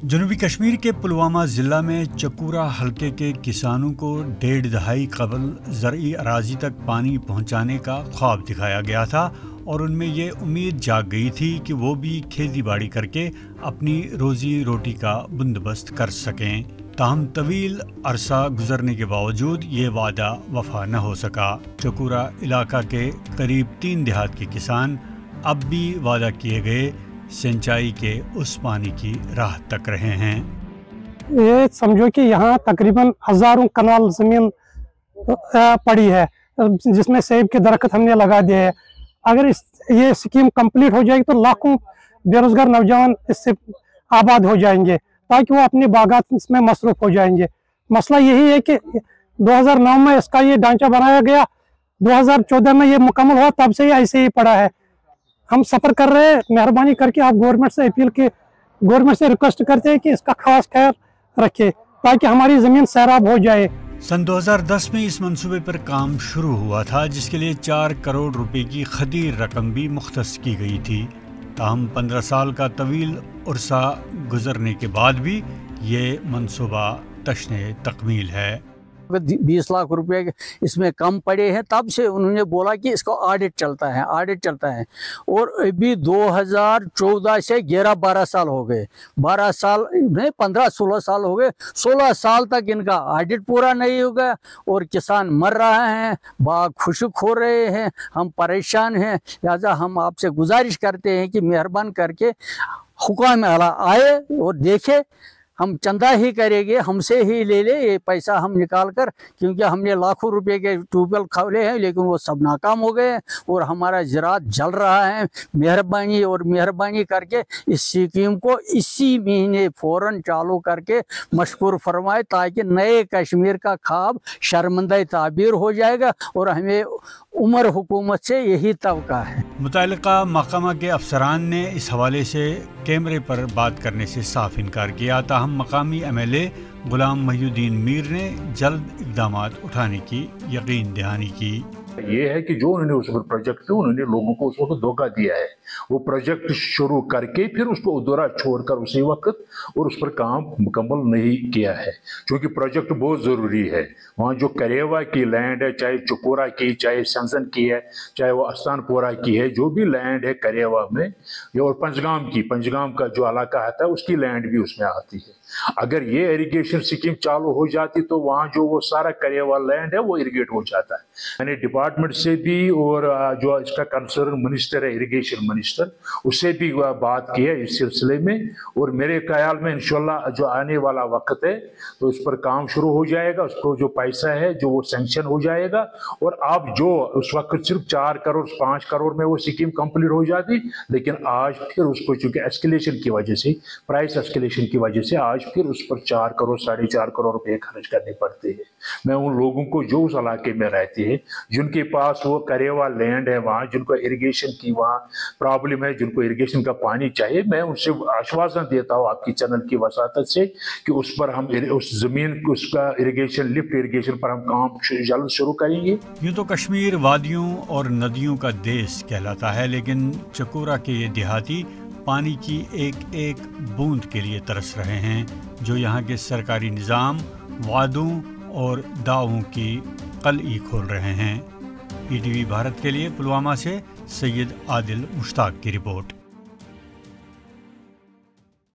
जनूबी कश्मीर के पुलवामा ज़िला में चकूरा हलके के किसानों को 1.5 दहाई कबल ज़रई अराज़ी तक पानी पहुंचाने का ख्वाब दिखाया गया था और उनमें ये उम्मीद जाग गई थी कि वो भी खेती बाड़ी करके अपनी रोज़ी रोटी का बंदोबस्त कर सकें। ताहम तवील अरसा गुजरने के बावजूद ये वादा वफा न हो सका। चकूरा इलाका के करीब 3 देहात के किसान अब भी वादा किए गए सिंचाई के उस पानी की राह तक रहे हैं। ये समझो कि यहाँ तकरीबन हजारों कनाल जमीन पड़ी है जिसमें सेब के दरख्त हमने लगा दिए हैं। अगर ये स्कीम कंप्लीट हो जाएगी तो लाखों बेरोजगार नौजवान इससे आबाद हो जाएंगे ताकि वो अपने बागात में मसरूफ हो जाएंगे। मसला यही है कि 2009 में इसका ये ढांचा बनाया गया, 2014 में ये मुकम्मल हुआ, तब से ये ऐसे ही पड़ा है। हम सफर कर रहे हैं, मेहरबानी करके आप गवर्नमेंट से अपील के गवर्नमेंट से रिक्वेस्ट करते हैं कि इसका खास ख्याल रखे ताकि हमारी जमीन सैराब हो जाए। सन 2010 में इस मंसूबे पर काम शुरू हुआ था जिसके लिए 4 करोड़ रुपए की खदीर रकम भी मुख्तस की गई थी। ताहम 15 साल का तवील अरसा गुजरने के बाद भी ये मंसूबा तशने तकमील है। 20 लाख रुपए इसमें कम पड़े हैं, तब से उन्होंने बोला कि इसको ऑडिट चलता है और अभी 2014 से 11-12 साल हो गए, 12 साल नहीं 15-16 साल हो गए। 16 साल तक इनका ऑडिट पूरा नहीं हो गया और किसान मर रहे हैं, बाग खुशक हो रहे हैं, हम परेशान हैं। लिहाजा हम आपसे गुजारिश करते हैं कि मेहरबान करके हुक्म आला आए और देखे। हम चंदा ही करेंगे, हमसे ही ले ले ये पैसा हम निकाल कर, क्योंकि हमने लाखों रुपए के ट्यूबवेल खोले हैं लेकिन वो सब नाकाम हो गए और हमारा ज़राअत जल रहा है। मेहरबानी करके इस स्कीम को इसी महीने फ़ौरन चालू करके मशकूर फरमाए ताकि नए कश्मीर का ख्वाब शर्मिंदा ताबीर हो जाएगा और हमें उमर हुकूमत से यही तवक्का है। मुतल्लिका महकमा के अफसरान ने इस हवाले से कैमरे पर बात करने से साफ इनकार किया। ताहम मकामी MLA गुलाम महिउद्दीन मीर ने जल्द इक़दामात उठाने की यकीन दहानी की। ये है कि जो उन्होंने उस प्रोजेक्ट पे उन्होंने लोगों को उस वक्त धोखा दिया है। वो प्रोजेक्ट शुरू करके फिर उसको अधूरा छोड़कर उसी वक्त और उस पर काम मुकम्मल नहीं किया है, क्योंकि प्रोजेक्ट बहुत ज़रूरी है। वहाँ जो करेवा की लैंड है, चाहे चकोरा की, चाहे संसन की है, चाहे वो आस्तानपोरा की है, जो भी लैंड है करेवा में और पंजगाम का जो इलाका आता है उसकी लैंड भी उसमें आती है। अगर ये इरिगेशन स्कीम चालू हो जाती तो वहाँ जो वो सारा करेवा लैंड है वो इरिगेट हो जाता है। मैंने डिपार्टमेंट से भी और जो इसका कंसर्न मिनिस्टर है इरिगेशन मिनिस्टर, उससे भी बात की है इस सिलसिले में और मेरे ख्याल में इंशाल्लाह जो आने वाला वक्त है तो इस पर काम शुरू हो जाएगा। उसको जो पैसा है जो वो सैंक्शन हो जाएगा और अब जो उस वक्त सिर्फ 4 करोड़ 5 करोड़ में वो स्कीम कंप्लीट हो जाती, लेकिन आज फिर उसको चूँकि एस्केलेशन की वजह से, प्राइस एस्केलेशन की वजह से आज फिर उस पर 4 करोड़ 4.5 करोड़ रुपए खर्च करने पड़ते हैं। मैं उन लोगों को जो उस इलाके में रहते हैं, जिनके पास वो करेवा लैंड है, वहाँ जिनको इरिगेशन की वहाँ प्रॉब्लम है, जिनको इरिगेशन का पानी चाहिए, मैं उनसे आश्वासन देता हूँ आपकी चैनल की वसातत से कि उस पर हम उस जमीन उसका इरिगेशन लिफ्ट इरिगेशन पर हम काम जल्द शुरू करेंगे। यूँ तो कश्मीर वादियों और नदियों का देश कहलाता है, लेकिन चकूरा के ये देहाती पानी की एक एक बूंद के लिए तरस रहे हैं जो यहाँ के सरकारी निज़ाम, वादों और दावों की कलई खोल रहे हैं। ETV भारत के लिए पुलवामा से सैयद आदिल मुश्ताक की रिपोर्ट।